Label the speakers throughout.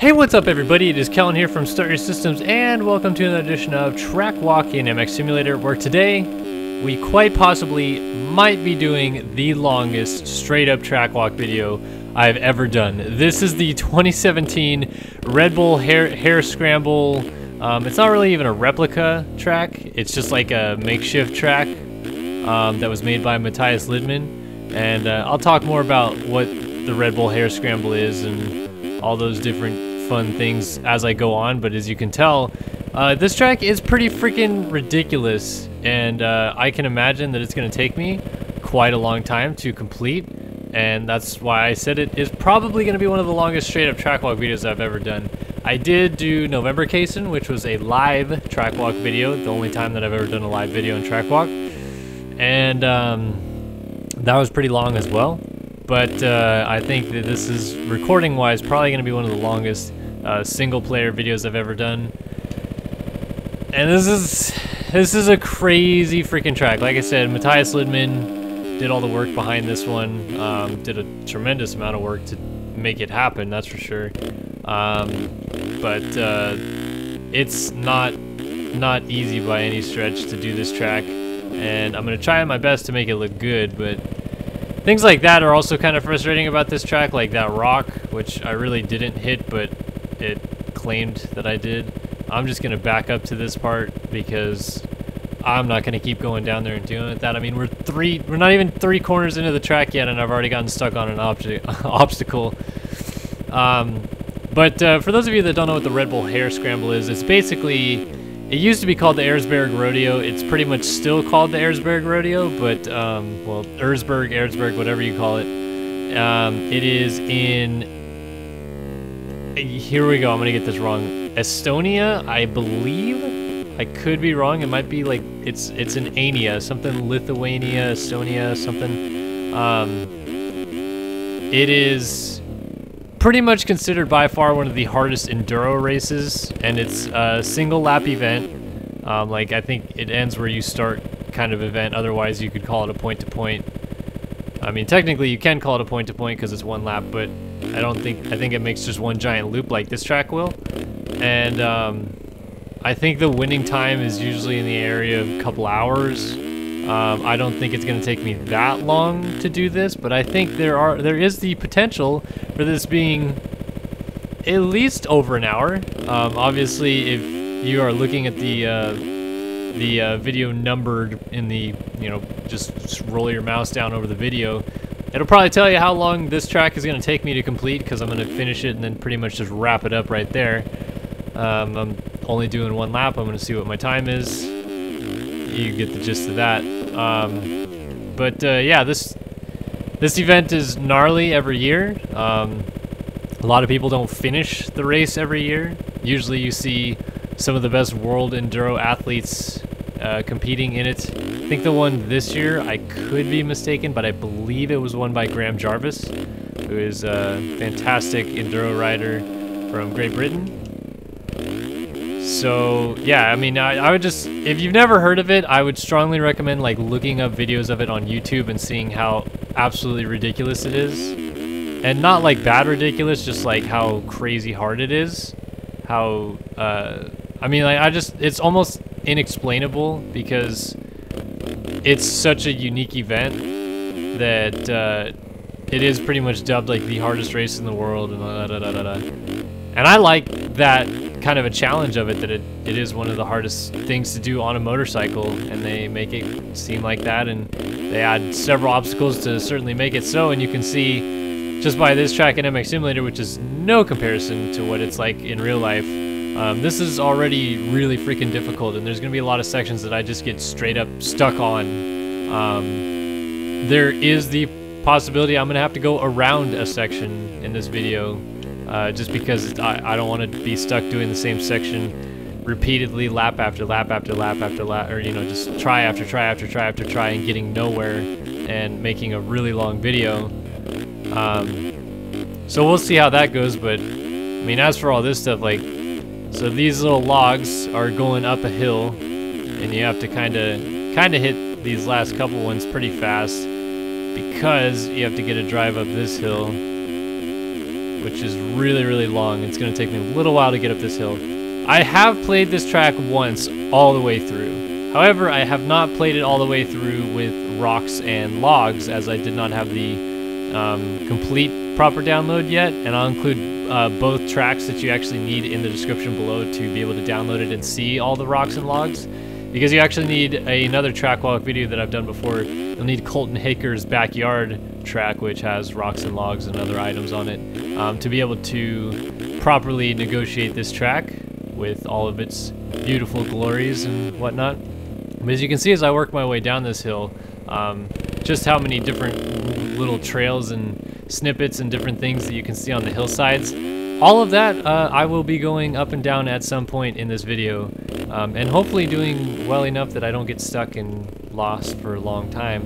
Speaker 1: Hey, what's up everybody? It is Kellen here from Start Your Systems, and welcome to another edition of Track Walk in MX Simulator, where today we quite possibly might be doing the longest straight up track walk video I've ever done. This is the 2017 Red Bull Hare Scramble. It's not really even a replica track, it's just like a makeshift track that was made by Mattias Lidman, and I'll talk more about what the Red Bull Hare Scramble is and all those different fun things as I go on. But as you can tell, this track is pretty freaking ridiculous, and I can imagine that it's going to take me quite a long time to complete, and that's why I said it is probably going to be one of the longest straight up track walk videos I've ever done. I did do November Kaysen, which was a live track walk video, the only time that I've ever done a live video in track walk, and that was pretty long as well. But I think that this is, recording wise, probably going to be one of the longest single player videos I've ever done. And this is a crazy freaking track. Like I said, Mattias Lidman did all the work behind this one, did a tremendous amount of work to make it happen, that's for sure. But it's not easy by any stretch to do this track, and I'm going to try my best to make it look good, but things like that are also kind of frustrating about this track, like that rock, which I really didn't hit, but it claimed that I did. I'm just going to back up to this part because I'm not going to keep going down there and doing that. I mean, we're not even 3 corners into the track yet, and I've already gotten stuck on an obstacle. But for those of you that don't know what the Red Bull Hare Scramble is, it's basically, it used to be called the Erzberg Rodeo. It's pretty much still called the Erzberg Rodeo, but, well, Erzberg, whatever you call it. It is in, here we go, I'm gonna get this wrong, Estonia, I believe? I could be wrong, it might be like, it's in Ania, something Lithuania, Estonia, something. It is pretty much considered by far one of the hardest enduro races, and it's a single lap event. Like, I think it ends where you start kind of event, otherwise you could call it a point-to-point. I mean, technically you can call it a point-to-point because it's 1 lap, but I think it makes just one giant loop like this track will. And I think the winning time is usually in the area of a couple hours. I don't think it's going to take me that long to do this, but I think there is the potential for this being at least over an hour. Obviously, if you are looking at the video numbered in the, just roll your mouse down over the video, it'll probably tell you how long this track is going to take me to complete, because I'm going to finish it and then pretty much just wrap it up right there. I'm only doing 1 lap. I'm going to see what my time is. You get the gist of that. Yeah, this event is gnarly every year. A lot of people don't finish the race every year. Usually you see some of the best world enduro athletes competing in it. I think the one this year, I could be mistaken, but I believe it was won by Graham Jarvis, who is a fantastic enduro rider from Great Britain. So yeah, I mean, I would just, if you've never heard of it, I would strongly recommend like looking up videos of it on YouTube and seeing how absolutely ridiculous it is. And not like bad ridiculous, just like how crazy hard it is. How, I mean, like, it's almost inexplainable because it's such a unique event that it is pretty much dubbed like the hardest race in the world, and I like that kind of a challenge of it, that it is one of the hardest things to do on a motorcycle, and they make it seem like that, and they add several obstacles to certainly make it so. And you can see just by this track in MX Simulator, which is no comparison to what it's like in real life, this is already really freaking difficult, and there's going to be a lot of sections that I just get straight up stuck on. There is the possibility I'm going to have to go around a section in this video, just because I don't want to be stuck doing the same section repeatedly, lap after lap after lap after lap, or just try after try after try after try and getting nowhere and making a really long video. So we'll see how that goes, but I mean, as for all this stuff, like, so these little logs are going up a hill, and you have to kind of hit these last couple ones pretty fast, because you have to get a drive up this hill. which is really, really long. It's going to take me a little while to get up this hill. I have played this track once all the way through. However, I have not played it all the way through with rocks and logs, as I did not have the complete proper download yet, and I'll include both tracks that you actually need in the description below to be able to download it and see all the rocks and logs, because you actually need another track walk video that I've done before. You'll need Colton Haker's backyard track, which has rocks and logs and other items on it, to be able to properly negotiate this track with all of its beautiful glories and whatnot. But as you can see, as I work my way down this hill, just how many different little trails and snippets and different things that you can see on the hillsides. All of that I will be going up and down at some point in this video, and hopefully doing well enough that I don't get stuck and lost for a long time.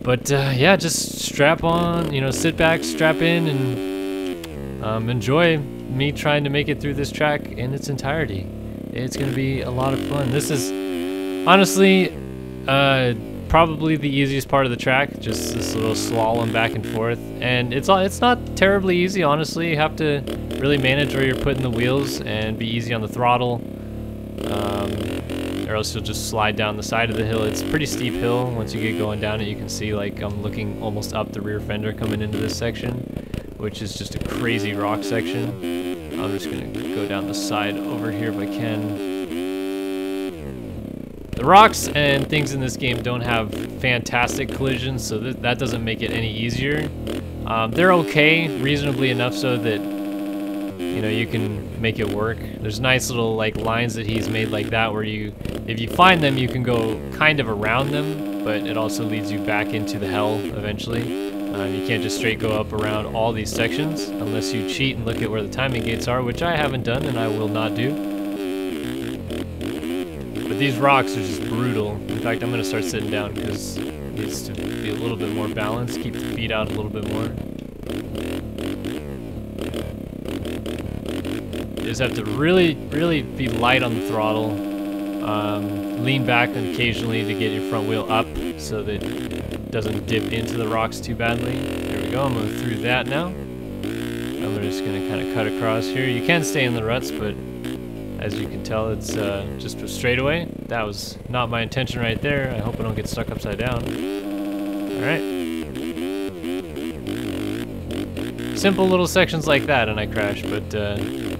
Speaker 1: But yeah, just strap on, you know, sit back, strap in, and enjoy me trying to make it through this track in its entirety. It's gonna be a lot of fun. This is honestly probably the easiest part of the track, just this little slalom back and forth, and it's not terribly easy, honestly. You have to really manage where you're putting the wheels and be easy on the throttle, or else you'll just slide down the side of the hill. It's a pretty steep hill. Once you get going down it, you can see, like, I'm looking almost up the rear fender coming into this section, which is just a crazy rock section. I'm just gonna go down the side over here if I can. The rocks and things in this game don't have fantastic collisions, so that doesn't make it any easier. They're okay, reasonably enough so that, you know, you can make it work. There's nice little, like, lines that he's made like that where you, if you find them, you can go kind of around them, but it also leads you back into the hell eventually. You can't just straight go up around all these sections unless you cheat and look at where the timing gates are, which I haven't done and I will not do. But these rocks are just brutal. In fact, I'm going to start sitting down because it needs to be a little bit more balanced, keep the feet out a little bit more. You just have to really, really be light on the throttle. Lean back occasionally to get your front wheel up so that it doesn't dip into the rocks too badly. There we go, I'm going through that now. I'm just going to kind of cut across here. You can stay in the ruts, but as you can tell, it's just a straightaway. That was not my intention right there. I hope I don't get stuck upside down. Alright. Simple little sections like that and I crash, but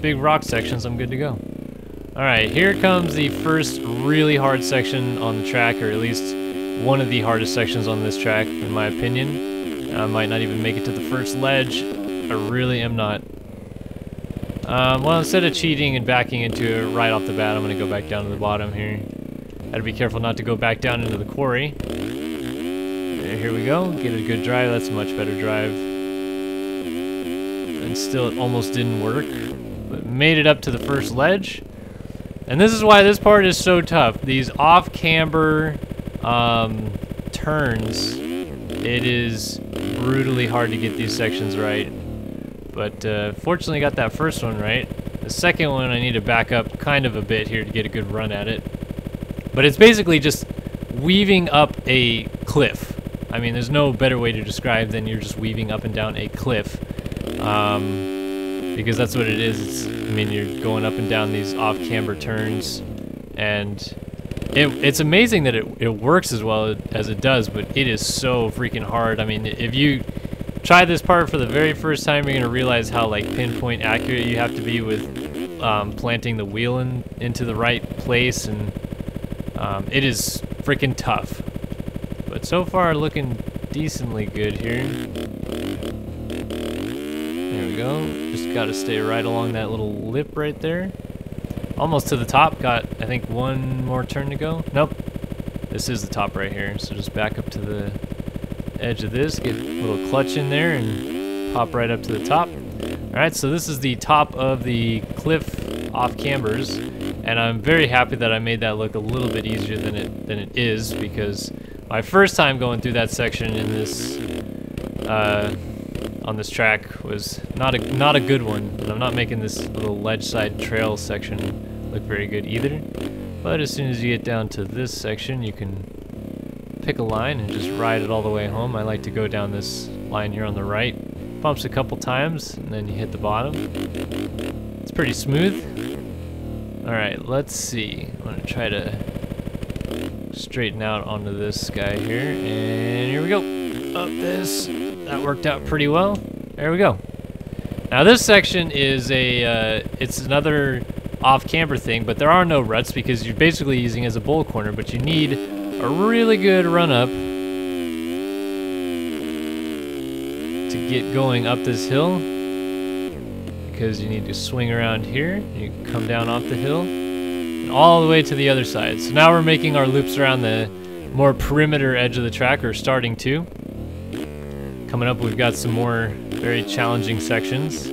Speaker 1: big rock sections, I'm good to go. Alright, here comes the first really hard section on the track, or at least one of the hardest sections on this track, in my opinion. I might not even make it to the first ledge. I really am not. Well, instead of cheating and backing into it right off the bat, I'm going to go back down to the bottom here. Gotta be careful not to go back down into the quarry. Here we go, get a good drive. That's a much better drive. And still, it almost didn't work, but made it up to the first ledge. And this is why this part is so tough. These off-camber turns, it is brutally hard to get these sections right. But fortunately got that first one right. The second one I need to back up kind of a bit here to get a good run at it. But it's basically just weaving up a cliff. I mean, there's no better way to describe than you're just weaving up and down a cliff. Because that's what it is. I mean, you're going up and down these off-camber turns, and it's amazing that it works as well as it does, but it is so freaking hard. I mean, if you try this part for the very first time, you're going to realize how, like, pinpoint accurate you have to be with planting the wheel into the right place, and it is freaking tough. But so far, looking decently good here. There we go. Just got to stay right along that little lip right there. Almost to the top. Got, I think, one more turn to go. Nope. This is the top right here. So just back up to the edge of this. Get a little clutch in there and pop right up to the top. Alright, so this is the top of the cliff off cambers. And I'm very happy that I made that look a little bit easier than it is, because my first time going through that section in this on this track was not a good one, and I'm not making this little ledge side trail section look very good either. But as soon as you get down to this section, you can pick a line and just ride it all the way home. I like to go down this line here on the right, bumps a couple times, and then you hit the bottom. It's pretty smooth. Alright, let's see. I'm gonna try to straighten out onto this guy here, and here we go. Up this. That worked out pretty well. There we go. Now this section is it's another off-camber thing, but there are no ruts because you're basically using it as a bowl corner, but you need a really good run-up to get going up this hill, because you need to swing around here, you come down off the hill, and all the way to the other side. So now we're making our loops around the more perimeter edge of the track, or starting to. Coming up, we've got some more very challenging sections.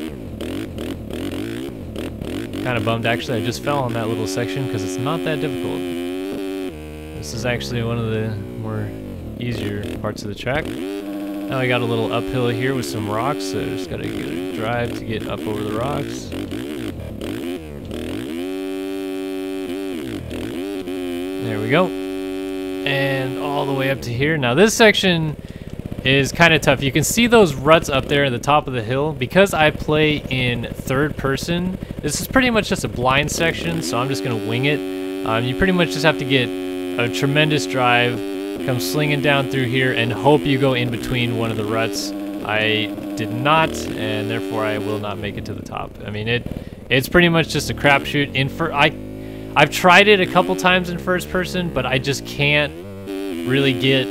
Speaker 1: Kind of bummed, actually, I just fell on that little section because it's not that difficult. This is actually one of the more easier parts of the track. Now I got a little uphill here with some rocks, so just gotta get a drive to get up over the rocks. There we go. And all the way up to here. Now this section is kind of tough. You can see those ruts up there at the top of the hill. Because I play in third person, this is pretty much just a blind section, so I'm just gonna wing it. You pretty much just have to get a tremendous drive, come slinging down through here, and hope you go in between one of the ruts. I did not, and therefore I will not make it to the top. I mean, it's pretty much just a crapshoot. I've tried it a couple times in first person, but I just can't really get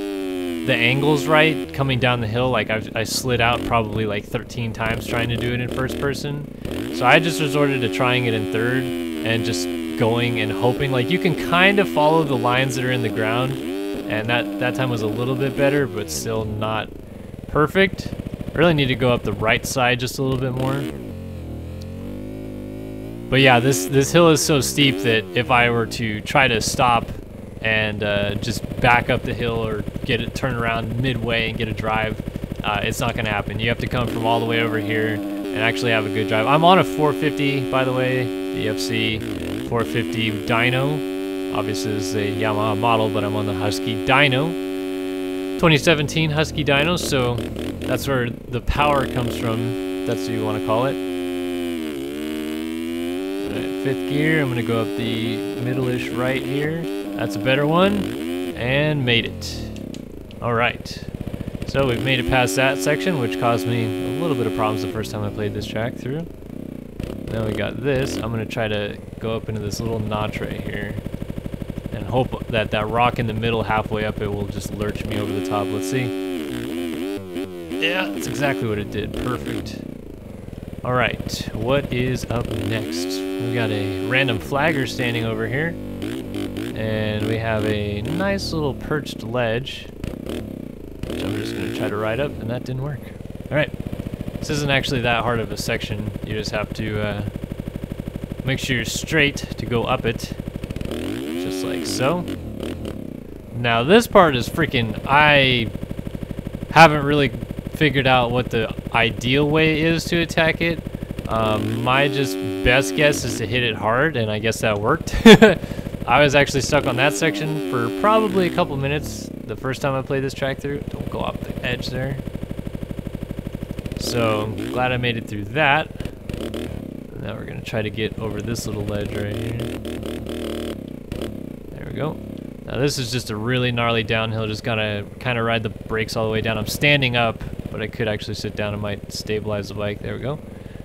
Speaker 1: the angles right coming down the hill. Like I slid out probably like 13 times trying to do it in first person. So I just resorted to trying it in third and just going and hoping. Like you can kind of follow the lines that are in the ground, and that time was a little bit better, but still not perfect. I really need to go up the right side just a little bit more. But yeah, this hill is so steep that if I were to try to stop and just back up the hill or turn around midway and get a drive, it's not going to happen. You have to come from all the way over here and actually have a good drive. I'm on a 450, by the way, the FC 450 dyno. Obviously this is a Yamaha model, but I'm on the Husky dyno. 2017 Husky dyno, so that's where the power comes from. That's what you want to call it. Alright, fifth gear, I'm going to go up the middle-ish right here. That's a better one, and made it. Alright, so we've made it past that section, which caused me a little bit of problems the first time I played this track through. Now we got this. I'm going to try to go up into this little notch right here and hope that that rock in the middle halfway up it will just lurch me over the top. Let's see. Yeah, that's exactly what it did. Perfect. Alright, what is up next? We got a random flagger standing over here, and we have a nice little perched ledge, which I'm just going to try to ride up, and that didn't work. Alright, this isn't actually that hard of a section. You just have to make sure you're straight to go up it, just like so. Now this part is freaking, I haven't really figured out what the ideal way is to attack it. My just best guess is to hit it hard, and I guess that worked. I was actually stuck on that section for probably a couple minutes the first time I played this track through. Don't go off the edge there. So I'm glad I made it through that. Now we're gonna try to get over this little ledge right here. There we go. Now this is just a really gnarly downhill. Just gotta kind of ride the brakes all the way down. I'm standing up, but I could actually sit down and might stabilize the bike. There we go.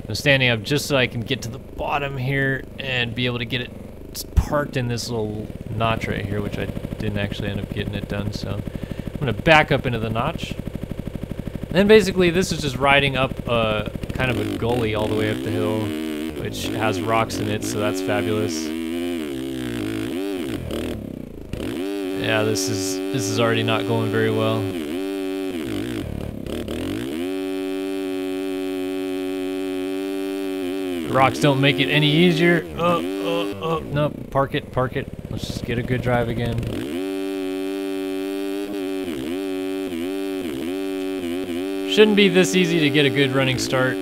Speaker 1: I'm standing up just so I can get to the bottom here and be able to get it parked in this little notch right here, which I didn't actually end up getting it done. So I'm gonna back up into the notch. Then basically this is just riding up kind of a gully all the way up the hill, which has rocks in it, so that's fabulous. Yeah, this is already not going very well. The rocks don't make it any easier. No, park it. Let's just get a good drive again. Shouldn't be this easy to get a good running start,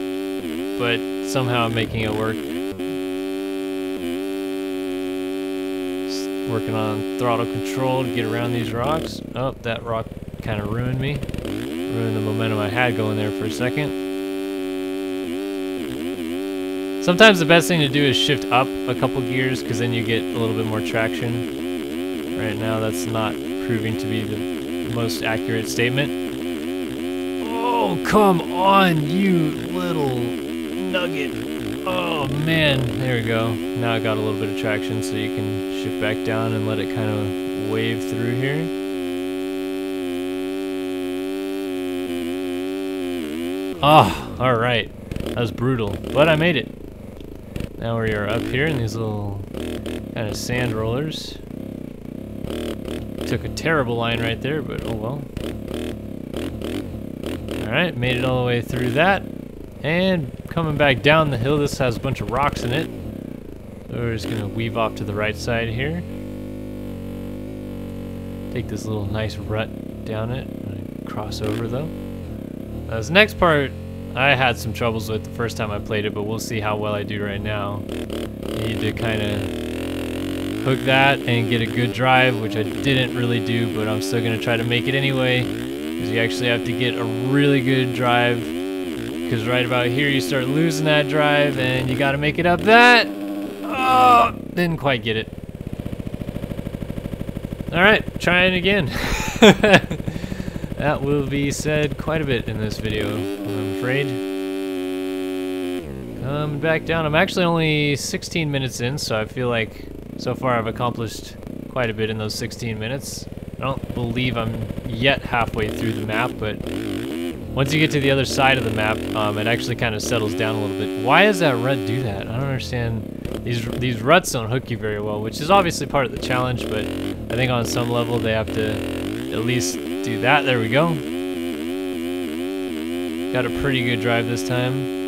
Speaker 1: but somehow I'm making it work. Just working on throttle control to get around these rocks. Oh, that rock kind of ruined me. Ruined the momentum I had going there for a second. Sometimes the best thing to do is shift up a couple gears because then you get a little bit more traction. Right now that's not proving to be the most accurate statement. Oh, come on, you little nugget. Oh man, there we go. Now I got a little bit of traction so you can shift back down and let it kind of wave through here. Oh, alright. That was brutal, but I made it. Now we are up here in these little kind of sand rollers. Took a terrible line right there, but oh well. Alright, made it all the way through that. And coming back down the hill, this has a bunch of rocks in it. So we're just gonna weave off to the right side here. Take this little nice rut down it. Cross over though. Now this next part I had some troubles with the first time I played it, but we'll see how well I do right now. Need to kind of hook that and get a good drive, which I didn't really do, but I'm still going to try to make it anyway, because you actually have to get a really good drive, because right about here you start losing that drive, and you got to make it up that. Oh, didn't quite get it. Alright, trying again. That will be said quite a bit in this video, I'm afraid. Coming back down. I'm actually only 16 minutes in, so I feel like so far I've accomplished quite a bit in those 16 minutes. I don't believe I'm yet halfway through the map, but once you get to the other side of the map, it actually kind of settles down a little bit. Why does that rut do that? I don't understand. These ruts don't hook you very well, which is obviously part of the challenge, but I think on some level they have to at least do that. There we go. Got a pretty good drive this time.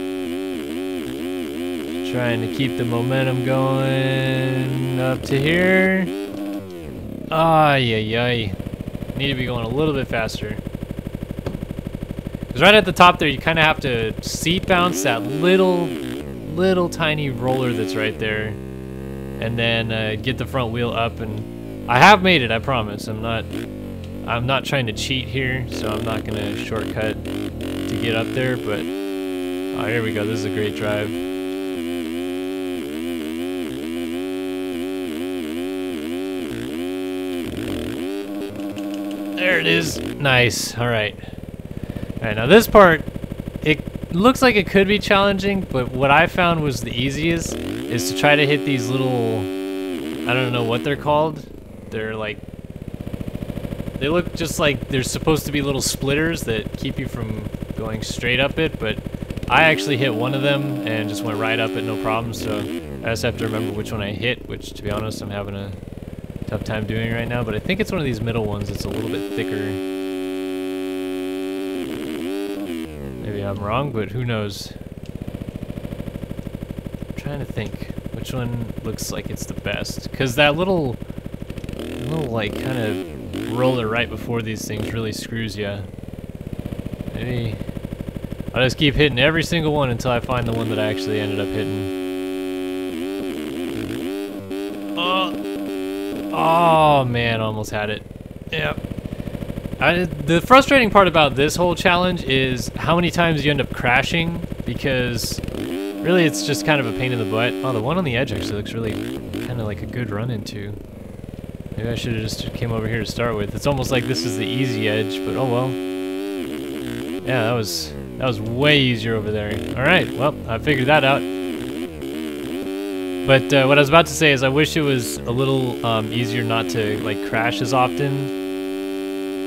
Speaker 1: Trying to keep the momentum going up to here. Ay. Need to be going a little bit faster. Because right at the top there, you kind of have to seat bounce that little tiny roller that's right there. And then get the front wheel up. And I have made it, I promise. I'm not trying to cheat here, so I'm not going to shortcut to get up there, but oh, here we go. This is a great drive. There it is. Nice. All right. All right, now this part, it looks like it could be challenging, but what I found was the easiest is to try to hit these little, I don't know what they're called. They're like, they look just like they're supposed to be little splitters that keep you from going straight up it, but I actually hit one of them and just went right up it, no problem, so I just have to remember which one I hit, which, to be honest, I'm having a tough time doing right now, but I think it's one of these middle ones that's a little bit thicker. Maybe I'm wrong, but who knows. I'm trying to think which one looks like it's the best, because that little like kind of roller right before these things really screws you. Maybe I'll just keep hitting every single one until I find the one that I actually ended up hitting. Oh man, almost had it. Yep. The frustrating part about this whole challenge is how many times you end up crashing, because really it's just kind of a pain in the butt. Oh, the one on the edge actually looks really kind of like a good run into. Maybe I should have just came over here to start with. It's almost like this is the easy edge, but oh well. Yeah, that was way easier over there. Alright, well, I figured that out. But what I was about to say is I wish it was a little easier not to like crash as often,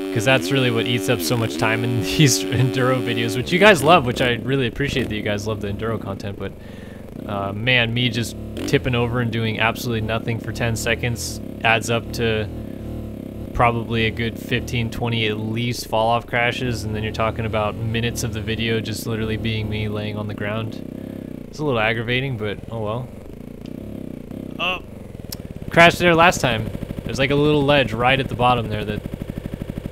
Speaker 1: because that's really what eats up so much time in these enduro videos, which you guys love, which I really appreciate that you guys love the enduro content, but man, me just tipping over and doing absolutely nothing for 10 seconds adds up to probably a good 15, 20 at least fall off crashes, and then you're talking about minutes of the video just literally being me laying on the ground. It's a little aggravating, but oh well. Oh, crashed there last time. There's like a little ledge right at the bottom there that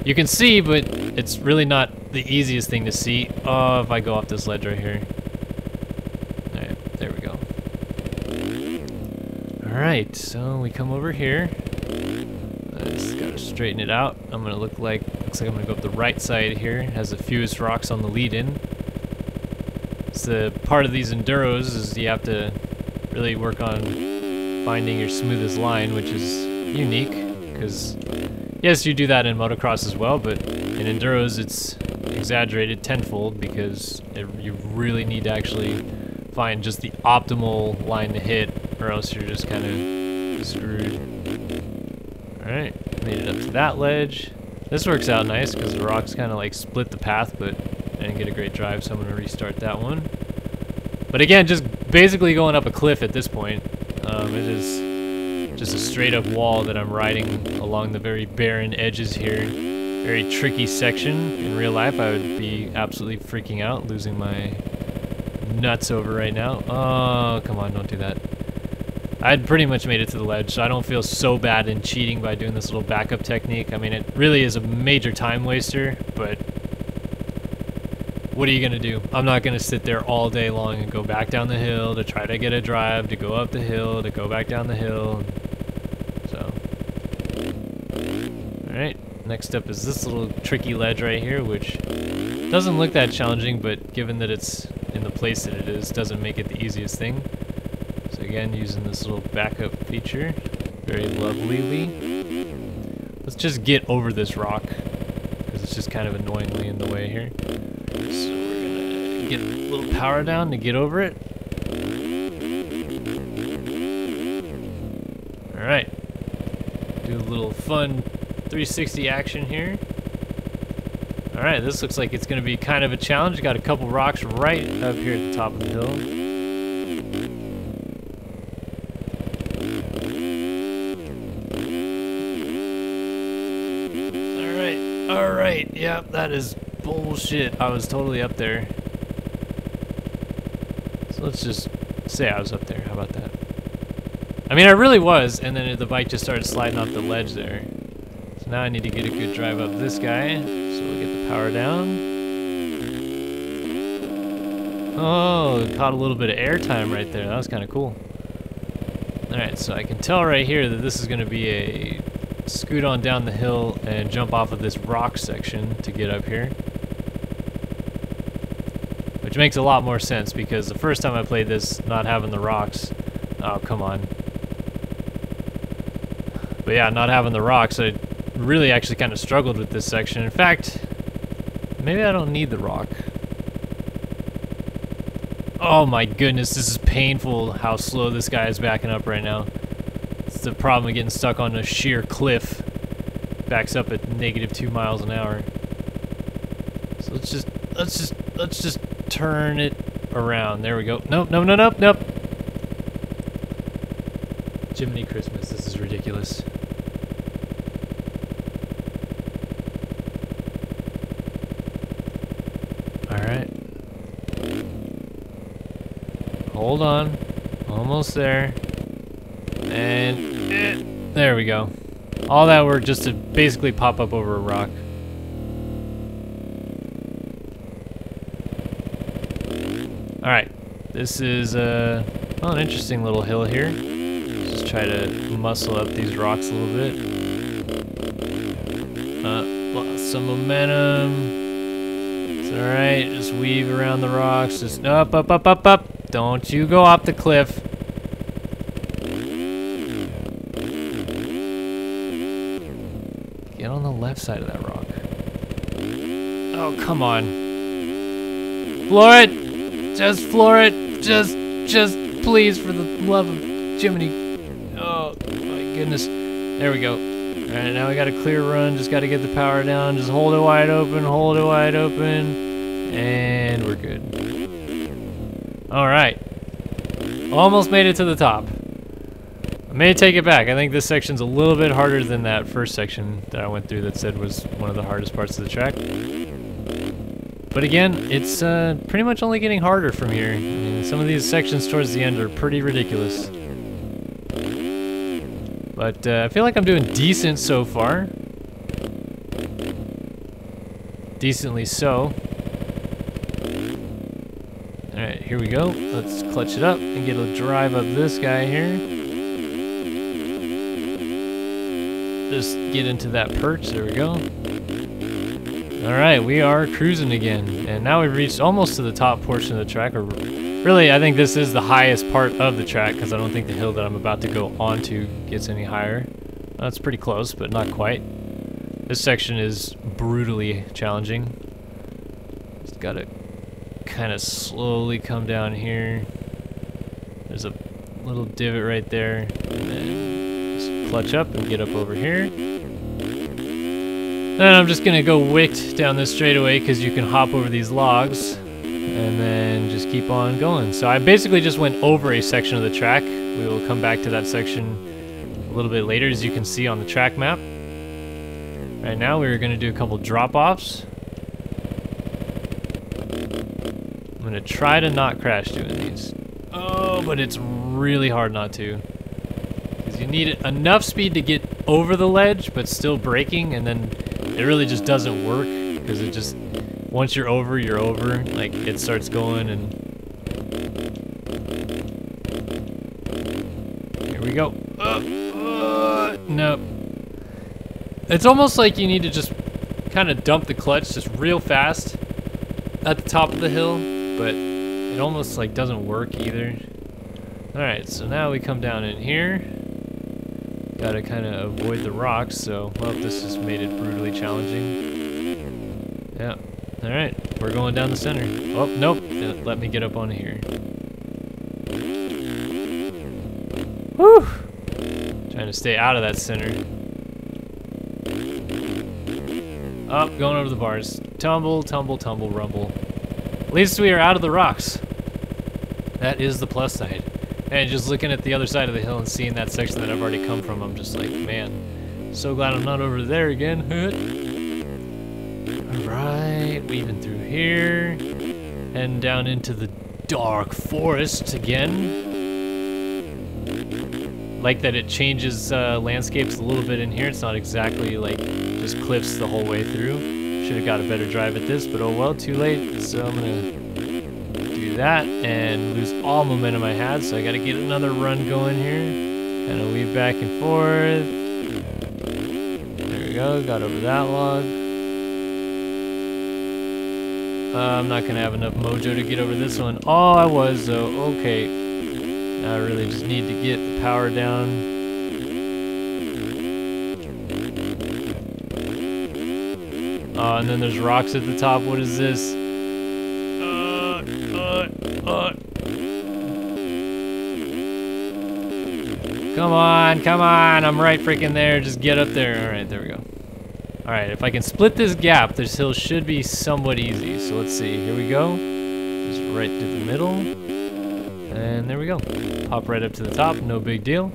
Speaker 1: you can see, but it's really not the easiest thing to see. Oh, if I go off this ledge right here. Alright, there we go. Alright, so we come over here. I just gotta straighten it out. I'm gonna looks like I'm gonna go up the right side here. It has the fewest rocks on the lead-in. It's the part of these enduros is you have to really work on finding your smoothest line, which is unique, because yes, you do that in motocross as well, but in enduros it's exaggerated tenfold because you really need to actually find just the optimal line to hit, or else you're just kind of screwed. Alright, made it up to that ledge. This works out nice because the rocks kind of like split the path, but I didn't get a great drive, so I'm going to restart that one. But again, just basically going up a cliff at this point. It is just a straight up wall that I'm riding along the very barren edges here. Very tricky section. In real life, I would be absolutely freaking out, losing my nuts over right now. Oh, come on, don't do that. I'd pretty much made it to the ledge, so I don't feel so bad in cheating by doing this little backup technique. I mean, it really is a major time waster, but what are you gonna do? I'm not gonna sit there all day long and go back down the hill to try to get a drive, to go up the hill, to go back down the hill. So, alright, next up is this little tricky ledge right here, which doesn't look that challenging, but given that it's in the place that it is, doesn't make it the easiest thing. So again, using this little backup feature, very lovelyly. Let's just get over this rock, because it's just kind of annoyingly in the way here. So we're gonna get a little power down to get over it. Alright. Do a little fun 360 action here. Alright, this looks like it's gonna be kind of a challenge. Got a couple rocks right up here at the top of the hill. Alright, yep, that is bullshit. I was totally up there. So let's just say I was up there. How about that? I mean, I really was, and then the bike just started sliding off the ledge there. So now I need to get a good drive up this guy. So we'll get the power down. Oh, caught a little bit of air time right there. That was kind of cool. Alright, so I can tell right here that this is going to be a scoot on down the hill and jump off of this rock section to get up here. Which makes a lot more sense because the first time I played this, not having the rocks, oh come on. But yeah, not having the rocks, I really actually kind of struggled with this section. In fact, maybe I don't need the rock. Oh my goodness, this is painful how slow this guy is backing up right now. It's the problem of getting stuck on a sheer cliff. Backs up at -2 miles an hour. So let's just turn it around. There we go. Nope. Jiminy Christmas, this is ridiculous. Alright. Hold on. Almost there. And there we go. All that work just to basically pop up over a rock. Alright. This is an interesting little hill here. Just try to muscle up these rocks a little bit. Lost some momentum. It's alright. Just weave around the rocks. Just up. Don't you go off the cliff. Get on the left side of that rock. Oh, come on. Floor it! Just floor it! Just please, for the love of Jiminy. Oh, my goodness. There we go. Alright, now we got a clear run. Just got to get the power down. Just hold it wide open, and we're good. Alright. Almost made it to the top. I may take it back. I think this section's a little bit harder than that first section that I went through that said was one of the hardest parts of the track. But again, it's pretty much only getting harder from here. I mean, some of these sections towards the end are pretty ridiculous. But I feel like I'm doing decent so far. Decently so. Alright, here we go. Let's clutch it up and get a drive up this guy here. Just get into that perch. There we go. Alright, we are cruising again. And now we've reached almost to the top portion of the track. Or really, I think this is the highest part of the track because I don't think the hill that I'm about to go onto gets any higher. That's pretty close, but not quite. This section is brutally challenging. Just gotta kind of slowly come down here. There's a little divot right there. And then just clutch up and get up over here. Then I'm just gonna go wicked down this straightaway because you can hop over these logs and then just keep on going. So I basically just went over a section of the track. We will come back to that section a little bit later, as you can see on the track map. Right now we're gonna do a couple drop-offs. I'm gonna try to not crash doing these. Oh, but it's really hard not to. Because you need enough speed to get over the ledge, but still braking, and then it really just doesn't work because it just, once you're over, like it starts going. And here we go. Nope. It's almost like you need to just kind of dump the clutch just real fast at the top of the hill, but it almost like doesn't work either. Alright, so now we come down in here. Gotta kind of avoid the rocks, so, well, this just made it brutally challenging. Yeah. Alright, we're going down the center. Oh, nope. Let me get up on here. Whew! Trying to stay out of that center. Up, going over the bars. Tumble, tumble, tumble, rumble. At least we are out of the rocks. That is the plus side. And just looking at the other side of the hill and seeing that section that I've already come from, I'm just like, man, so glad I'm not over there again. Alright, weaving through here. Heading down into the dark forest again. Like that it changes landscapes a little bit in here. It's not exactly like just cliffs the whole way through. Should have got a better drive at this, but oh well, too late. So I'm gonna do that and lose all momentum I had, so I gotta get another run going here. Kind of weave back and forth. There we go, got over that log. I'm not gonna have enough mojo to get over this one. Oh, I was though. Okay. Now I really just need to get the power down. Oh, and then there's rocks at the top. What is this? Come on, come on. I'm right freaking there. Just get up there. All right, there we go. All right, if I can split this gap, this hill should be somewhat easy. So let's see. Here we go. Just right through the middle. And there we go. Pop right up to the top. No big deal.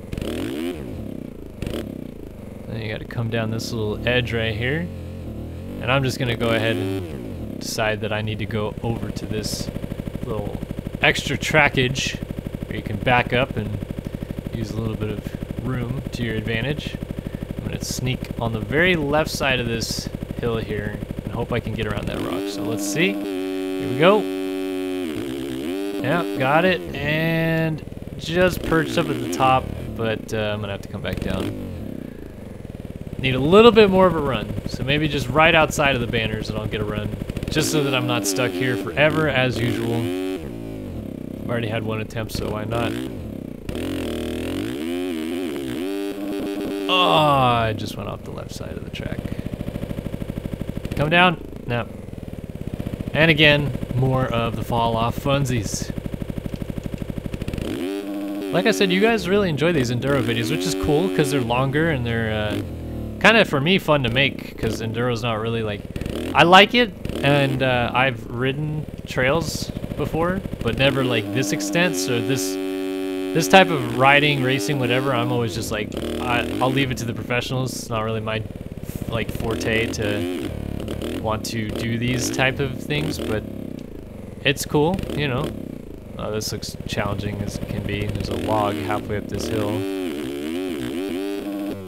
Speaker 1: Then you got to come down this little edge right here. And I'm just going to go ahead and decide that I need to go over to this little extra trackage where you can back up and use a little bit of room to your advantage. I'm going to sneak on the very left side of this hill here and hope I can get around that rock. So let's see. Here we go. Yeah, got it. And just perched up at the top, but I'm going to have to come back down. Need a little bit more of a run. So maybe just right outside of the banners and I'll get a run. Just so that I'm not stuck here forever as usual. I've already had one attempt, so why not? Oh, I just went off the left side of the track. Come down. No. And again, more of the fall off funsies. Like I said, you guys really enjoy these enduro videos, which is cool because they're longer and they're kind of, for me, fun to make because enduro's not really like... I like it, and I've ridden trails before, but never like this extent, so this type of riding, racing, whatever, I'm always just like, I'll leave it to the professionals. It's not really my like forte to want to do these type of things, but it's cool, you know. Oh, this looks challenging as it can be. There's a log halfway up this hill.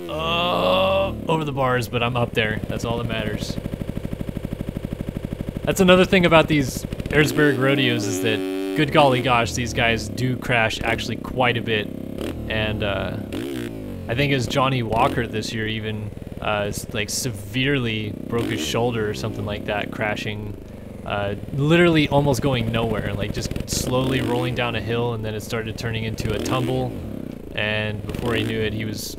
Speaker 1: Oh, over the bars, but I'm up there. That's all that matters. That's another thing about these Erzberg Rodeos is that, good golly gosh, these guys do crash actually quite a bit. And I think as Johnny Walker this year even like severely broke his shoulder or something like that, crashing, literally almost going nowhere, like just slowly rolling down a hill, and then it started turning into a tumble, and before he knew it, he was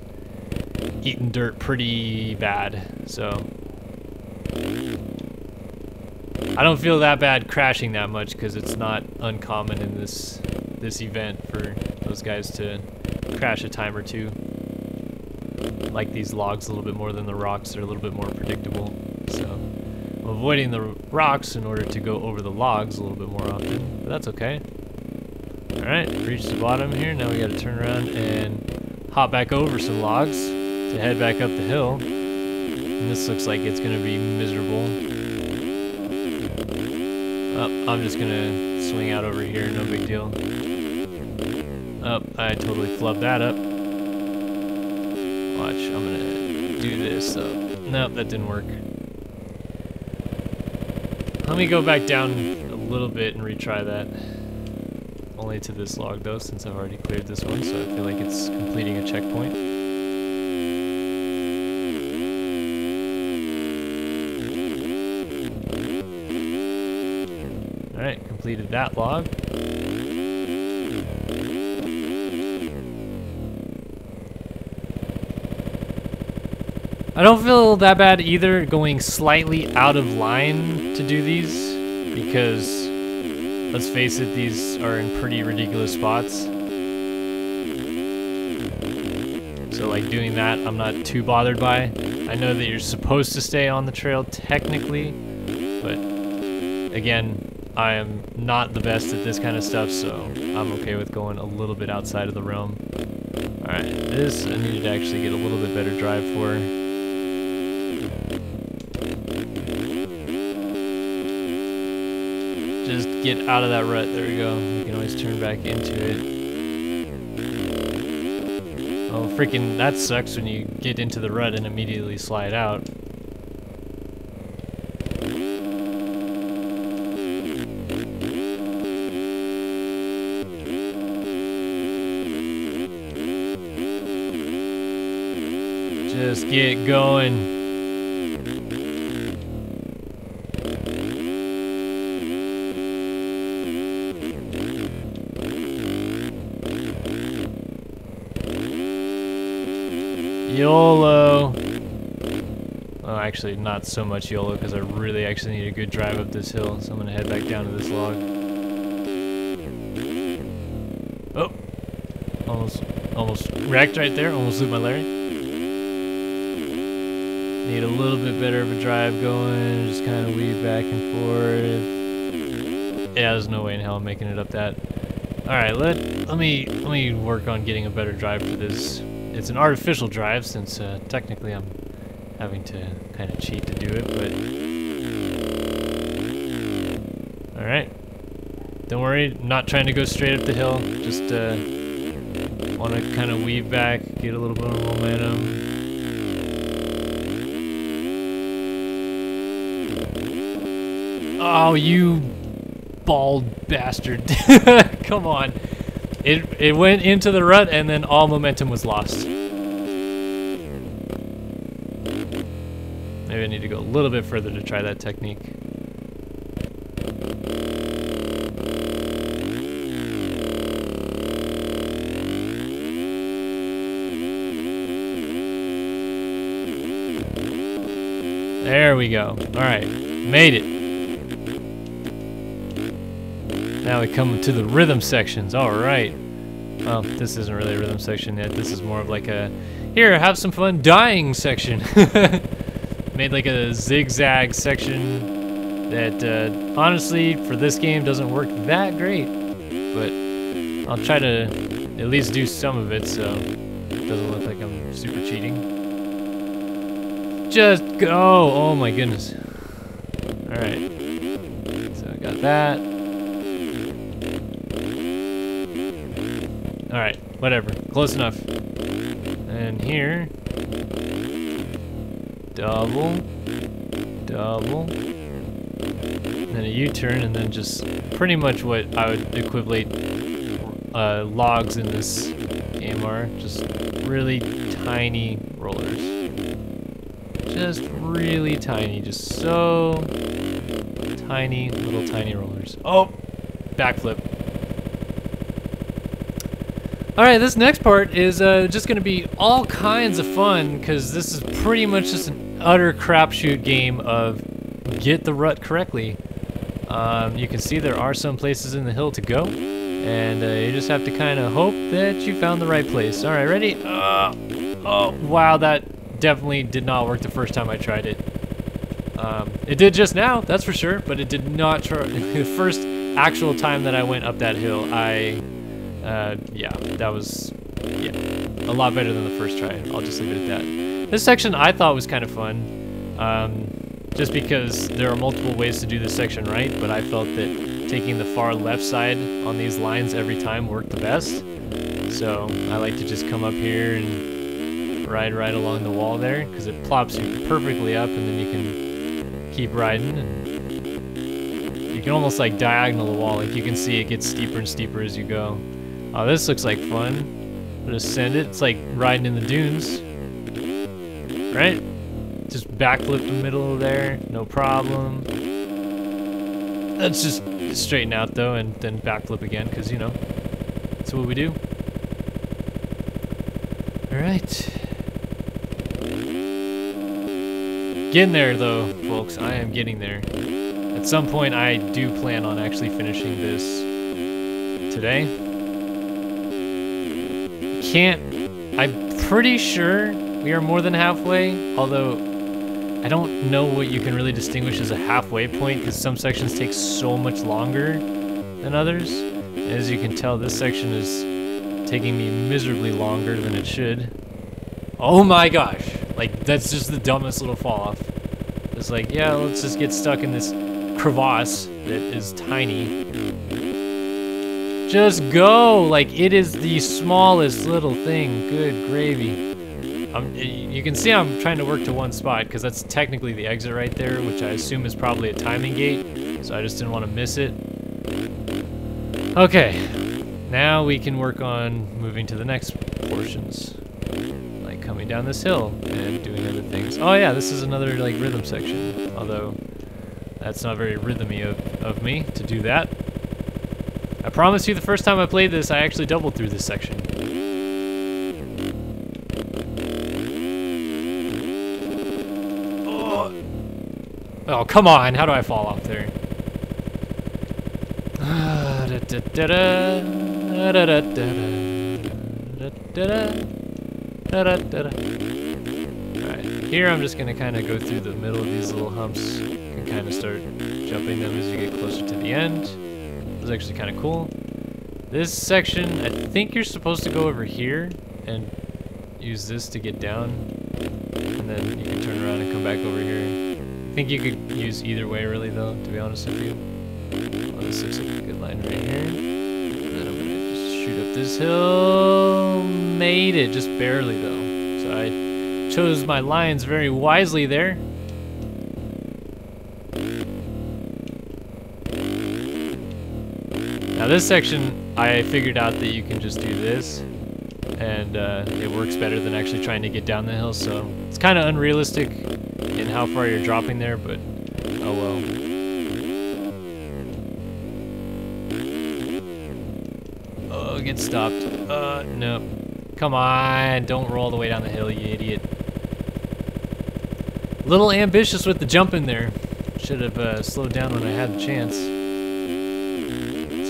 Speaker 1: eating dirt pretty bad. So I don't feel that bad crashing that much, because it's not uncommon in this event for those guys to crash a time or two. Like these logs a little bit more than the rocks. They're a little bit more predictable. So I'm avoiding the rocks in order to go over the logs a little bit more often, but that's okay. Alright, reached the bottom here. Now we gotta turn around and hop back over some logs to head back up the hill. And this looks like it's gonna be miserable. Oh, I'm just gonna swing out over here, no big deal. Oh, I totally flubbed that up. Watch, I'm gonna do this. Nope, that didn't work. Let me go back down a little bit and retry that. Only to this log though, since I've already cleared this one, so I feel like it's completing a checkpoint. Alright, completed that log. I don't feel that bad either going slightly out of line to do these, because let's face it, these are in pretty ridiculous spots. So like doing that, I'm not too bothered by. I know that you're supposed to stay on the trail technically, but again, I am not the best at this kind of stuff, so I'm okay with going a little bit outside of the realm. Alright, this I needed to actually get a little bit better drive for. Just get out of that rut. There we go. We can always turn back into it. Oh, freaking, that sucks when you get into the rut and immediately slide out. Just get going. YOLO. Well, actually, not so much YOLO, because I really actually need a good drive up this hill, so I'm going to head back down to this log. Oh! Almost wrecked right there. Almost blew my Larry. Need a little bit better of a drive going. Just kind of weave back and forth. Yeah, there's no way in hell I'm making it up that. Alright, let me work on getting a better drive for this. It's an artificial drive, since technically I'm having to kind of cheat to do it, but alright. Don't worry, I'm not trying to go straight up the hill, just want to kind of weave back, get a little bit of momentum. Oh, you bald bastard. Come on. It went into the rut and then all momentum was lost. Maybe I need to go a little bit further to try that technique. There we go. Alright, made it. Now we come to the rhythm sections. Alright. Well, this isn't really a rhythm section yet. This is more of like a, here, have some fun dying section. Made like a zigzag section that honestly for this game doesn't work that great. But I'll try to at least do some of it so it doesn't look like I'm super cheating. Just go! Oh my goodness. Alright. So I got that. Alright, whatever. Close enough. And here. Double. Double. Then a U-turn, and then just pretty much what I would equivalent logs in this game are. Just really tiny rollers. Just really tiny, just so tiny, little tiny rollers. Oh, backflip. All right, this next part is just gonna be all kinds of fun because this is pretty much just an utter crapshoot game of get the rut correctly. You can see there are some places in the hill to go, and you just have to kind of hope that you found the right place. All right, ready? Oh, wow, that definitely did not work the first time I tried it. It did just now, that's for sure, but it did not try. The first actual time that I went up that hill, yeah, that was, yeah, a lot better than the first try. I'll just leave it at that. This section I thought was kind of fun, just because there are multiple ways to do this section right, but I felt that taking the far left side on these lines every time worked the best. So I like to just come up here and ride right along the wall there, because it plops you perfectly up, and then you can keep riding, and you can almost like diagonal the wall. Like you can see it gets steeper and steeper as you go. Oh, this looks like fun. I'll just send it. It's like riding in the dunes, right? Just backflip the middle of there, no problem. Let's just straighten out though, and then backflip again, because you know, that's what we do. All right. Getting there though, folks. I am getting there. At some point, I do plan on actually finishing this today. I'm pretty sure we are more than halfway, although I don't know what you can really distinguish as a halfway point, because some sections take so much longer than others. As you can tell, this section is taking me miserably longer than it should. Oh my gosh, like that's just the dumbest little fall off. It's like, yeah, let's just get stuck in this crevasse that is tiny. Just go! Like, it is the smallest little thing. Good gravy. You can see I'm trying to work to one spot, because that's technically the exit right there, which I assume is probably a timing gate, so I just didn't want to miss it. Okay, now we can work on moving to the next portions. Like coming down this hill and doing other things. Oh yeah, this is another like rhythm section, although that's not very rhythmy of me to do that. I promise you, the first time I played this, I actually doubled through this section. Oh, come on, how do I fall off there? Alright, here I'm just gonna kind of go through the middle of these little humps. You can kind of start jumping them as you get closer to the end. It's actually kind of cool. This section, I think you're supposed to go over here and use this to get down, and then you can turn around and come back over here. I think you could use either way really though, to be honest with you. Oh, this looks like a good line right here. And then I'm gonna just shoot up this hill. Made it, just barely though. So I chose my lines very wisely there. Now this section, I figured out that you can just do this, and it works better than actually trying to get down the hill, so it's kind of unrealistic in how far you're dropping there, but oh well. Oh, get stopped. Nope. Come on, don't roll the way down the hill, you idiot. Little ambitious with the jump in there. Should have slowed down when I had the chance.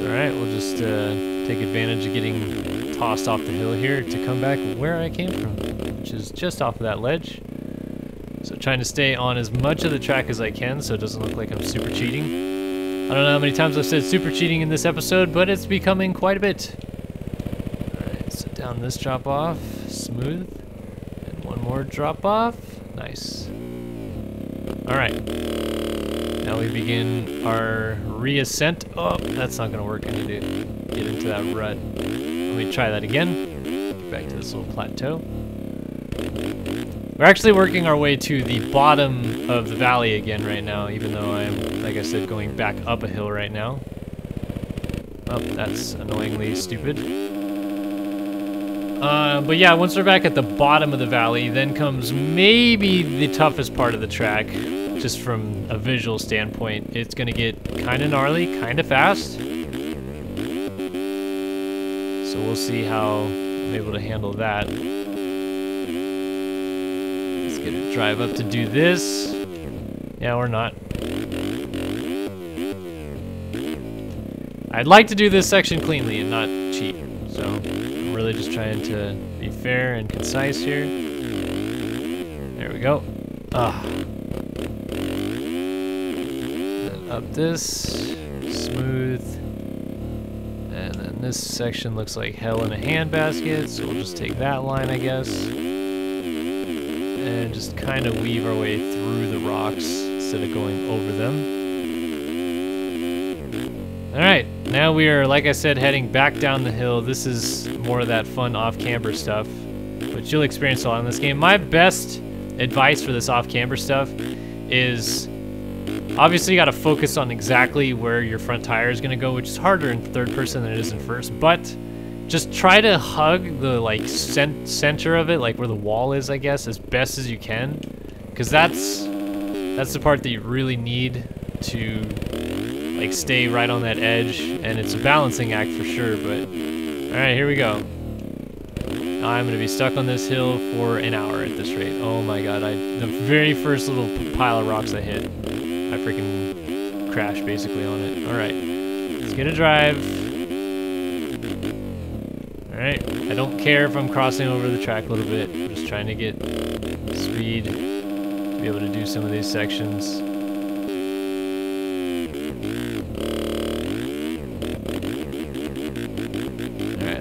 Speaker 1: Alright, we'll just take advantage of getting tossed off the hill here to come back where I came from, which is just off of that ledge. So trying to stay on as much of the track as I can so it doesn't look like I'm super cheating. I don't know how many times I've said super cheating in this episode, but it's becoming quite a bit. Alright, so down this drop off, smooth. And one more drop off, nice. Alright. Now we begin our reascent. Oh, that's not gonna work. I need to get into that rut. Let me try that again. Get back to this little plateau. We're actually working our way to the bottom of the valley again right now, even though I'm, like I said, going back up a hill right now. Oh, that's annoyingly stupid. But yeah, once we're back at the bottom of the valley, then comes maybe the toughest part of the track, just from a visual standpoint. It's gonna get kind of gnarly, kind of fast. So we'll see how I'm able to handle that. Let's get a drive up to do this. Yeah, or not. I'd like to do this section cleanly and not cheat, so I'm really just trying to be fair and concise here. There we go. Then up this, smooth. And then this section looks like hell in a handbasket, so we'll just take that line, I guess. And just kind of weave our way through the rocks instead of going over them. Alright, now we are, like I said, heading back down the hill. This is more of that fun off-camber stuff, which you'll experience a lot in this game. My best advice for this off-camber stuff is, obviously you gotta focus on exactly where your front tire is gonna go, which is harder in third person than it is in first, but just try to hug the like center of it, like where the wall is, I guess, as best as you can, because that's the part that you really need to like stay right on that edge, and it's a balancing act for sure. But all right, here we go. I'm gonna be stuck on this hill for an hour at this rate. Oh my god, the very first little pile of rocks I hit, I freaking crashed basically on it. All right, let's get a drive. All right, I don't care if I'm crossing over the track a little bit. I'm just trying to get speed to be able to do some of these sections.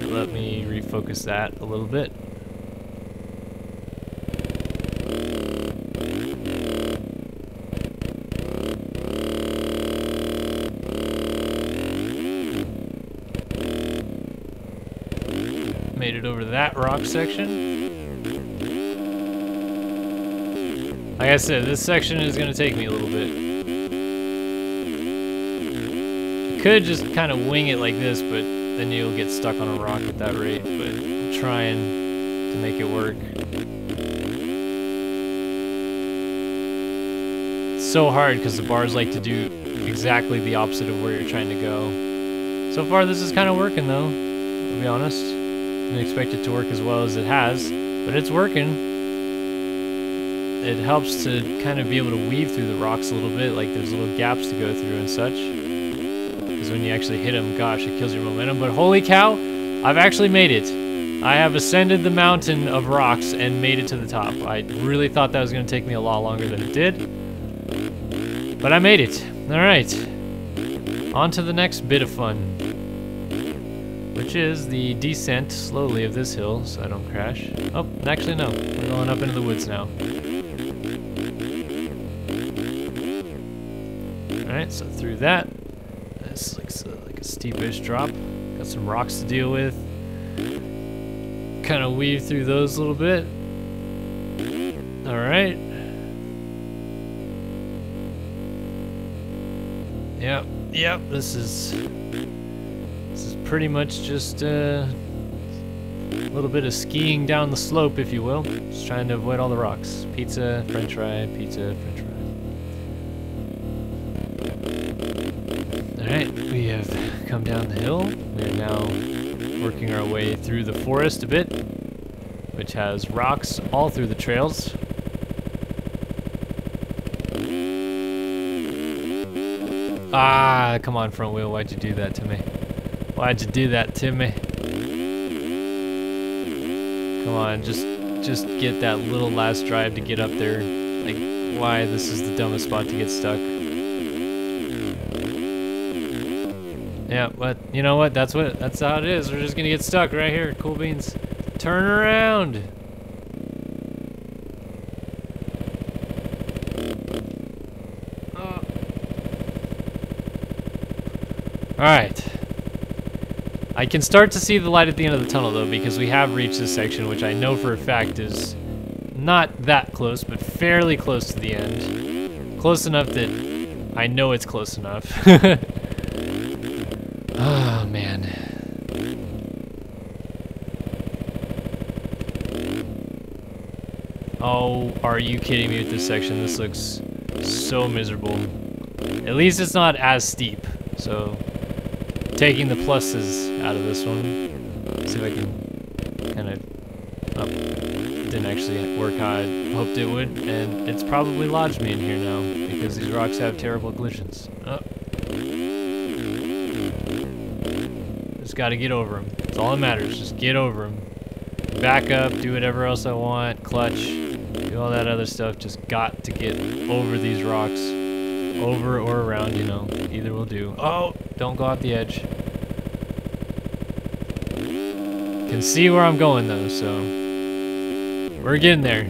Speaker 1: Let me refocus that a little bit. Made it over that rock section. Like I said, this section is going to take me a little bit. I could just kind of wing it like this, but then you'll get stuck on a rock at that rate, but I'm trying to make it work. It's so hard because the bars like to do exactly the opposite of where you're trying to go. So far this is kind of working though, to be honest. I didn't expect it to work as well as it has, but it's working. It helps to kind of be able to weave through the rocks a little bit, like there's little gaps to go through and such. When you actually hit them, gosh, it kills your momentum. But holy cow, I've actually made it. I have ascended the mountain of rocks and made it to the top. I really thought that was going to take me a lot longer than it did, but I made it. All right, on to the next bit of fun, which is the descent slowly of this hill so I don't crash. Oh, actually no, we're going up into the woods now. All right, so through that. It's like a steepish drop. Got some rocks to deal with. Kind of weave through those a little bit. All right. Yep. This is pretty much just a little bit of skiing down the slope, if you will. Just trying to avoid all the rocks. Pizza, French fry, pizza, French fry. Alright, we have come down the hill. We are now working our way through the forest a bit, which has rocks all through the trails. Ah, come on, front wheel, why'd you do that to me? Why'd you do that to me? Come on, just get that little last drive to get up there. Like, why? This is the dumbest spot to get stuck. Yeah, but you know what? That's how it is. We're just gonna get stuck right here. Cool beans. Turn around. All right. I can start to see the light at the end of the tunnel though, because we have reached this section, which I know for a fact is not that close, but fairly close to the end. Close enough that I know it's close enough. Oh man. Oh, are you kidding me with this section? This looks so miserable. At least it's not as steep, so taking the pluses out of this one. Let's see if I can kind of... Oh, it didn't actually work how I hoped it would, and it's probably lodged me in here now, because these rocks have terrible collisions. Oh. Just gotta get over them. That's all that matters, just get over them. Back up, do whatever else I want, clutch, do all that other stuff, just got to get over these rocks. Over or around, you know, either will do. Oh, don't go off the edge. Can see where I'm going though, so we're getting there.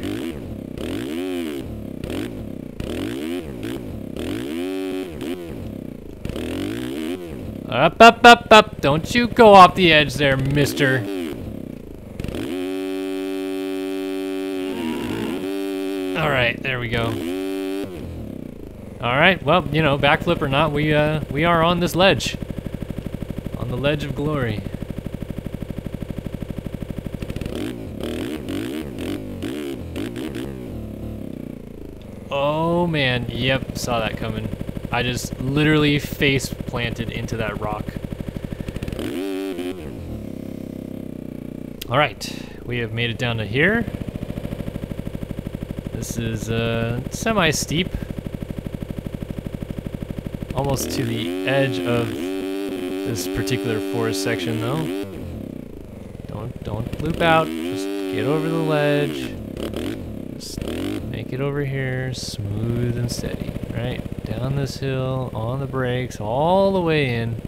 Speaker 1: Up, up, up, up. Don't you go off the edge there, mister. All right, there we go. All right, well, you know, backflip or not, we are on this ledge. On the ledge of glory. Oh man, yep, saw that coming. I just literally face planted into that rock. All right, we have made it down to here. This is semi-steep. Almost to the edge of this particular forest section though. Don't loop out, just get over the ledge. Just make it over here, smooth and steady, right? Down this hill, on the brakes, all the way in.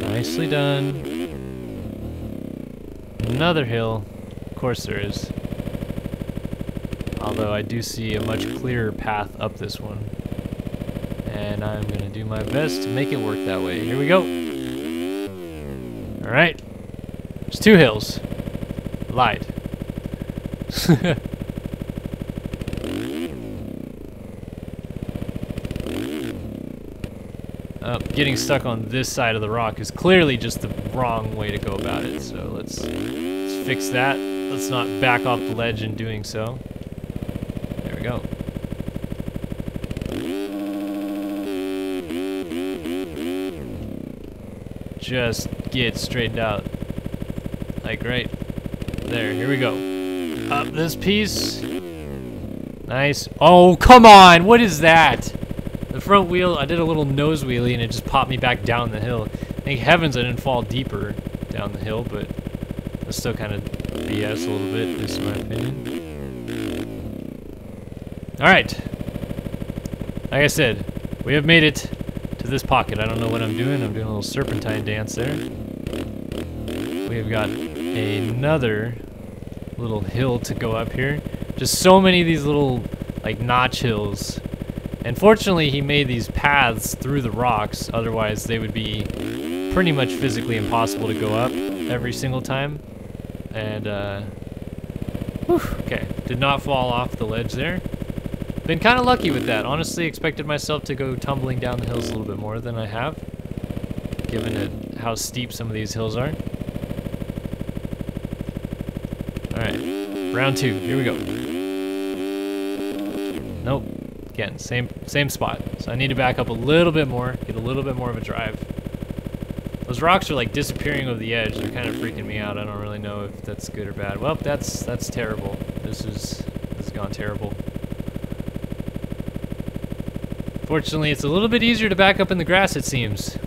Speaker 1: Nicely done. Another hill, of course there is. Although I do see a much clearer path up this one. And I'm gonna do my best to make it work that way. Here we go. All right, there's 2 hills. Lied. Getting stuck on this side of the rock is clearly just the wrong way to go about it. So let's fix that. Let's not back off the ledge in doing so. There we go. Just get straightened out. Like right there. Here we go. Up this piece. Nice. Oh, come on. What is that? The front wheel, I did a little nose wheelie and it just popped me back down the hill. Thank heavens I didn't fall deeper down the hill, but that's still kind of BS a little bit, at least in my opinion. Alright. Like I said, we have made it to this pocket. I don't know what I'm doing. I'm doing a little serpentine dance there. We've got another little hill to go up here. Just so many of these little, like, notch hills. And fortunately, he made these paths through the rocks. Otherwise, they would be pretty much physically impossible to go up every single time. And, whew, okay. Did not fall off the ledge there. Been kind of lucky with that. Honestly, expected myself to go tumbling down the hills a little bit more than I have, given it how steep some of these hills are. Alright, round 2, here we go. Nope, again, same spot. So I need to back up a little bit more, get a little bit more of a drive. Those rocks are like disappearing over the edge. They're kind of freaking me out. I don't really know if that's good or bad. Well, that's terrible. This has gone terrible. Fortunately, it's a little bit easier to back up in the grass, it seems.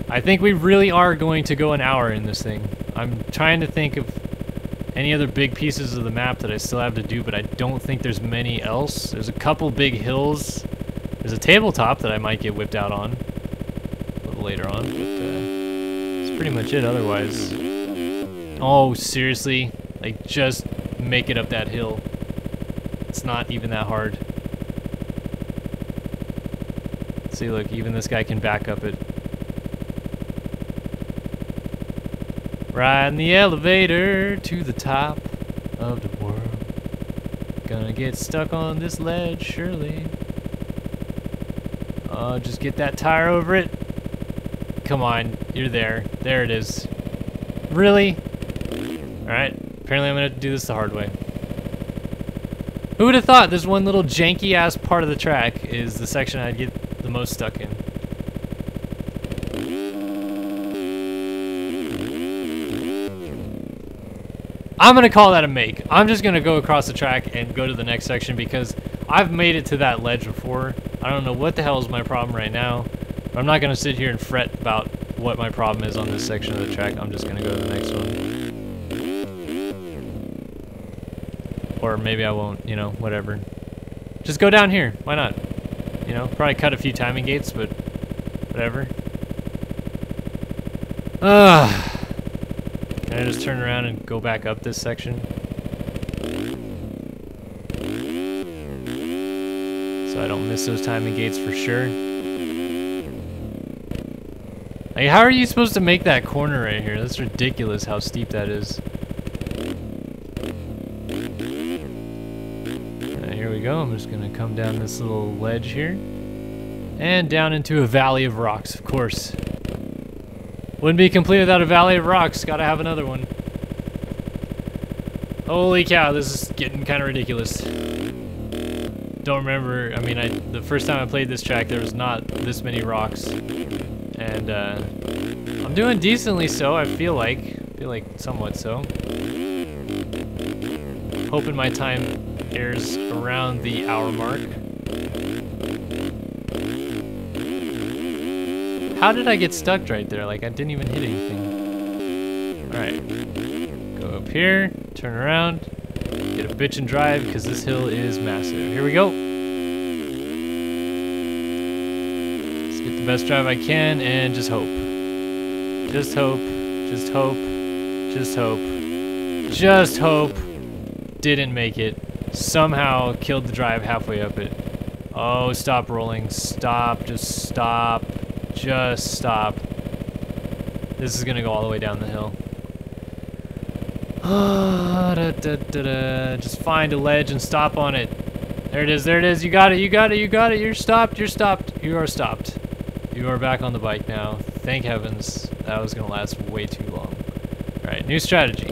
Speaker 1: I think we really are going to go an hour in this thing. I'm trying to think of any other big pieces of the map that I still have to do, but I don't think there's many else. There's a couple big hills. There's a tabletop that I might get whipped out on a little later on, but that's pretty much it otherwise. Oh, seriously? Like, just make it up that hill. It's not even that hard. See, look, even this guy can back up it. Riding the elevator to the top of the world. Gonna get stuck on this ledge, surely. Oh, just get that tire over it. Come on, you're there. There it is. Really? Alright, apparently I'm gonna have to do this the hard way. Who would have thought this one little janky ass part of the track is the section I'd get the most stuck in? I'm gonna call that a make. I'm just gonna go across the track and go to the next section because I've made it to that ledge before. I don't know what the hell is my problem right now, but I'm not gonna sit here and fret about what my problem is on this section of the track. I'm just gonna go to the next one. Or maybe I won't, you know, whatever. Just go down here, why not? You know, probably cut a few timing gates, but whatever. Can I just turn around and go back up this section? So I don't miss those timing gates for sure. Like, how are you supposed to make that corner right here? That's ridiculous how steep that is. Here we go. I'm just gonna come down this little ledge here. And down into a valley of rocks, of course. Wouldn't be complete without a valley of rocks. Gotta have another one. Holy cow, this is getting kind of ridiculous. Don't remember, I mean, the first time I played this track, there was not this many rocks. And I'm doing decently so, I feel like somewhat so. Hoping my time airs around the hour mark. How did I get stuck right there? Like, I didn't even hit anything. Alright. Go up here, turn around, get a bitch and drive, because this hill is massive. Here we go. Let's get the best drive I can, and just hope. Just hope. Just hope. Just hope. Just hope. Didn't make it. Somehow killed the drive halfway up it. Oh, stop rolling. Stop. Just stop. Just stop. This is gonna go all the way down the hill. Just find a ledge and stop on it. There it is, there it is. You got it, you got it, you got it. You're stopped, you're stopped. You are stopped. You are back on the bike now. Thank heavens. That was gonna last way too long. Alright, new strategy.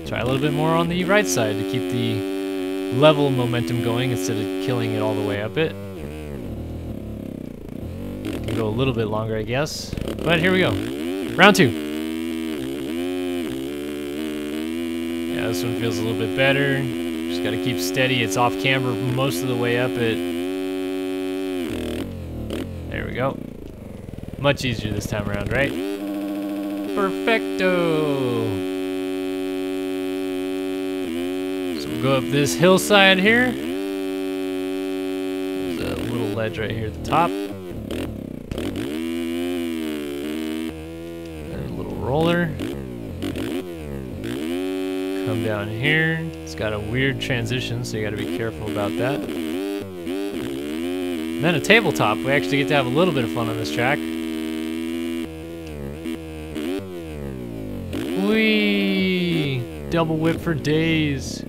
Speaker 1: Try a little bit more on the right side to keep the level momentum going instead of killing it all the way up it. Go a little bit longer, I guess. But here we go. Round 2. Yeah, this one feels a little bit better. Just gotta keep steady. It's off camber most of the way up it. There we go. Much easier this time around, right? Perfecto! So we'll go up this hillside here. There's a little ledge right here at the top. Roller. Come down here. It's got a weird transition, so you gotta be careful about that. And then a tabletop. We actually get to have a little bit of fun on this track. Whee! Double whip for days.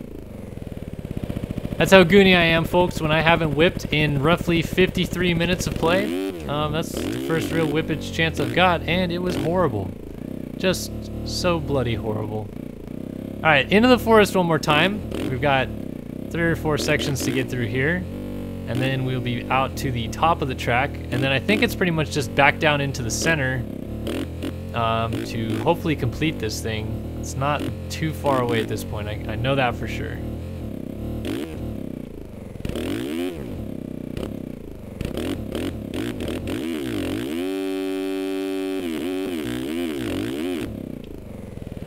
Speaker 1: That's how goony I am, folks, when I haven't whipped in roughly 53 minutes of play. That's the first real whippage chance I've got, and it was horrible. Just so bloody horrible. Alright, into the forest one more time. We've got 3 or 4 sections to get through here. And then we'll be out to the top of the track. And then I think it's pretty much just back down into the center to hopefully complete this thing. It's not too far away at this point. I know that for sure.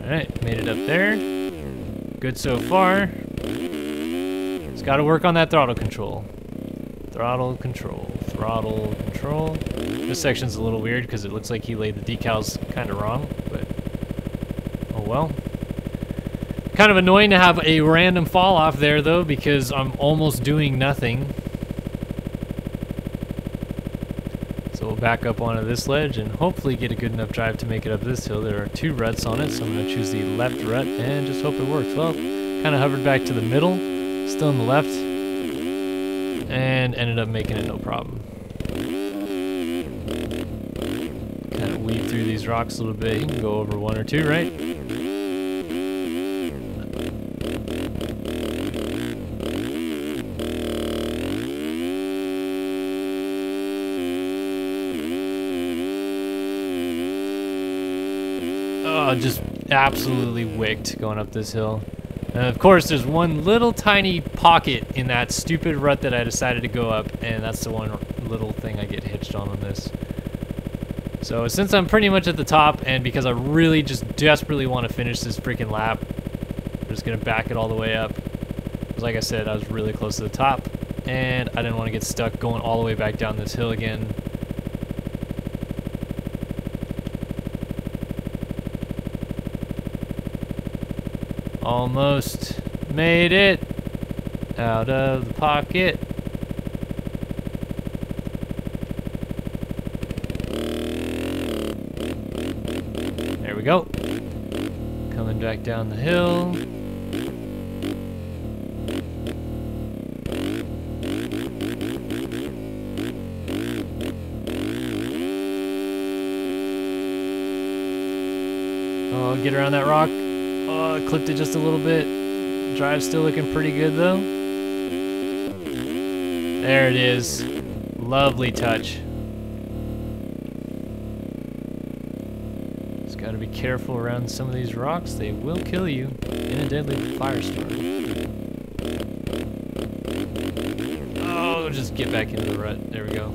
Speaker 1: Alright, made it up there. Good so far. Just gotta work on that throttle control. Throttle control. Throttle control. This section's a little weird because it looks like he laid the decals kind of wrong, but oh well. Kind of annoying to have a random fall off there though because I'm almost doing nothing. So we'll back up onto this ledge and hopefully get a good enough drive to make it up this hill. There are 2 ruts on it, so I'm going to choose the left rut and just hope it works. Well, kind of hovered back to the middle, still in the left, and ended up making it no problem. Kind of weave through these rocks a little bit. You can go over 1 or 2, right? Oh, just absolutely wicked going up this hill. And of course, there's one little tiny pocket in that stupid rut that I decided to go up, and that's the one little thing I get hitched on this. So since I'm pretty much at the top, and because I really just desperately want to finish this freaking lap, I'm just gonna back it all the way up. Because like I said, I was really close to the top, and I didn't want to get stuck going all the way back down this hill again. Almost made it out of the pocket. There we go. Coming back down the hill. Oh, get around that rock. Oh, I clipped it just a little bit. Drive's still looking pretty good though. There it is. Lovely touch. Just gotta be careful around some of these rocks. They will kill you in a deadly firestorm. Oh, just get back into the rut. There we go.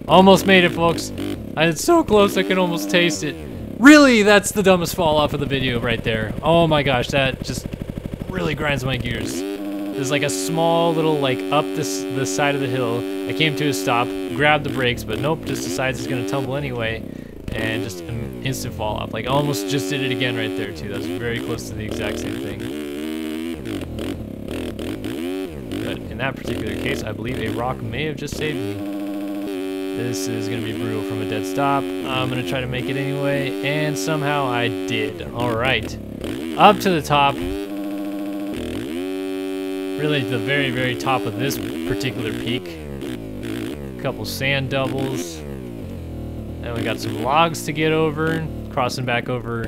Speaker 1: Almost made it, folks. It's so close I can almost taste it. Really, that's the dumbest fall off of the video right there. Oh my gosh, that just really grinds my gears. There's like a small little like up this side of the hill. I came to a stop, grabbed the brakes, but nope, just decides it's gonna tumble anyway, and just an instant fall off. Like almost just did it again right there too. That's very close to the exact same thing. But in that particular case, I believe a rock may have just saved me. This is going to be brutal from a dead stop. I'm going to try to make it anyway, and somehow I did. Alright. Up to the top. Really the very, very top of this particular peak. A couple sand doubles. And we got some logs to get over. Crossing back over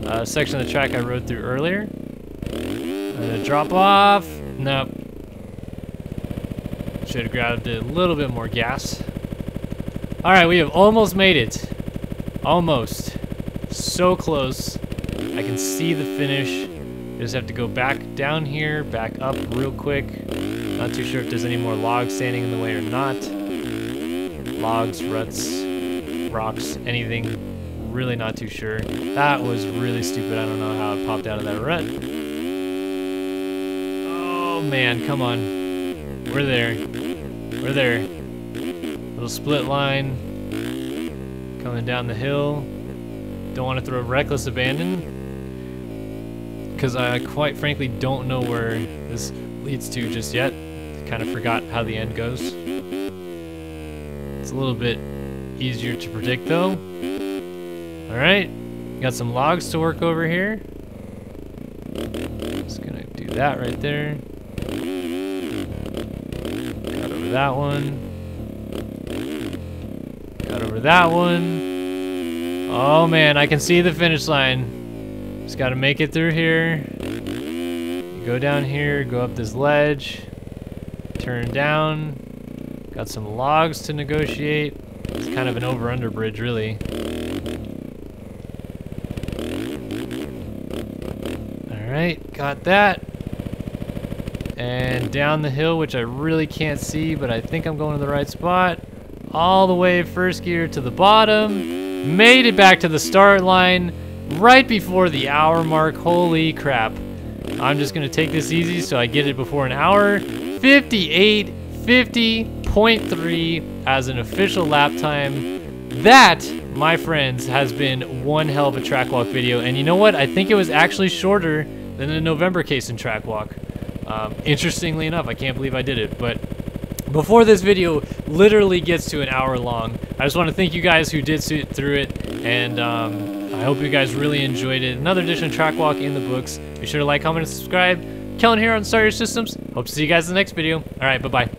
Speaker 1: a section of the track I rode through earlier. I'm going to drop off. Nope. Should have grabbed a little bit more gas. Alright, we have almost made it. Almost. So close. I can see the finish. Just have to go back down here, back up real quick. Not too sure if there's any more logs standing in the way or not. Logs, ruts, rocks, anything. Really not too sure. That was really stupid. I don't know how it popped out of that rut. Oh man, come on. We're there. We're there. Little split line coming down the hill. Don't want to throw reckless abandon because I quite frankly don't know where this leads to just yet. Kind of forgot how the end goes. It's a little bit easier to predict though. Alright, got some logs to work over here. Just gonna do that right there. Got over that one. Got over that one. Oh man, I can see the finish line. Just gotta make it through here. Go down here, go up this ledge, turn down. Got some logs to negotiate. It's kind of an over-under bridge, really. Alright, got that. And down the hill, which I really can't see, but I think I'm going to the right spot. All the way first gear to the bottom. Made it back to the start line right before the hour mark. Holy crap. I'm just going to take this easy so I get it before an hour. 58:50.3 as an official lap time. That, my friends, has been one hell of a track walk video. And you know what? I think it was actually shorter than the November case in track walk. Interestingly enough, I can't believe I did it. But before this video literally gets to an hour long, I just want to thank you guys who did sit through it, and I hope you guys really enjoyed it. Another edition of Track Walk in the books. Be sure to like, comment, and subscribe. Kellen here on Start Your Systems. Hope to see you guys in the next video. Alright, bye-bye.